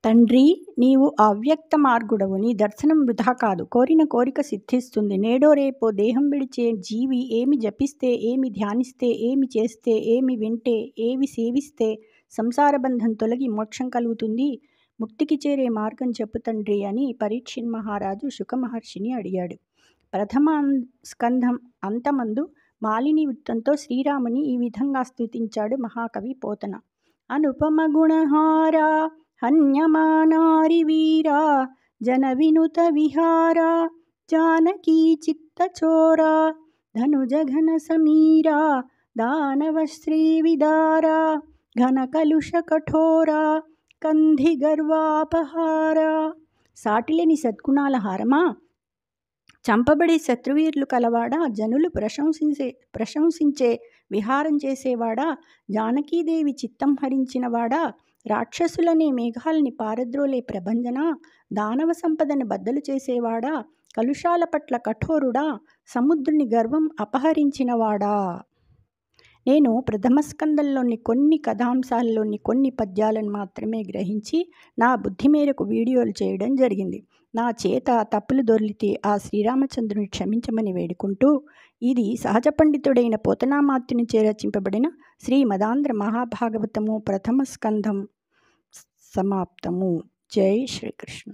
తండ్రి, నీవు అవ్యక్త మార్గుడవు. నీ దర్శనం వృధా కాదు. కోరిన కోరిక సిద్ధిస్తుంది. నేడో రేపో దేహం విడిచే జీవి ఏమి జపిస్తే, ఏమి ధ్యానిస్తే, ఏమి చేస్తే, ఏమి వింటే, ఏవి సేవిస్తే సంసార బంధం తొలగి మోక్షం కలుగుతుంది? ముక్తికి చేరే మార్గం చెప్పు తండ్రి అని పరీక్షిన్ మహారాజు శుకమహర్షిని అడిగాడు. ప్రథమ స్కంధం అంతమందు మాలిని వృత్తంతో శ్రీరాముని ఈ విధంగా స్తుతించాడు మహాకవి పోతన. అనుపమ గుణహారా హన్యమానారి వీరా జన వినుత విహారా జానకీ చిత్తచోరా ధనుజఘన సమీరా దానవ శ్రీ విదారా ఘన కలుష కఠోరా కంధి గర్వాపహారా. సాటిలేని సద్గుణాల హారమా, చంపబడే శత్రువీరులు కలవాడా, జనులు ప్రశంసించే విహారం చేసేవాడా, జానకీదేవి చిత్తం హరించినవాడా, రాక్షసులనే మేఘాలని పారద్రోలే ప్రభంజన, దానవ సంపదను బద్దలు చేసేవాడా, కలుషాల పట్ల కఠోరుడా, సముద్రుని గర్వం అపహరించినవాడా. నేను ప్రథమస్కందంలోని కొన్ని కథాంశాలలోని కొన్ని పద్యాలను మాత్రమే గ్రహించి నా బుద్ధి మేరకు వీడియోలు చేయడం జరిగింది. నా చేత తప్పులు దొర్లితే ఆ శ్రీరామచంద్రుని క్షమించమని వేడుకుంటూ, ఇది సహజ పండితుడైన పోతనామాత్యునిచే రచింపబడిన శ్రీమదాంధ్ర మహాభాగవతము ప్రథమ స్కంధం సమాప్తము. జై శ్రీకృష్ణ.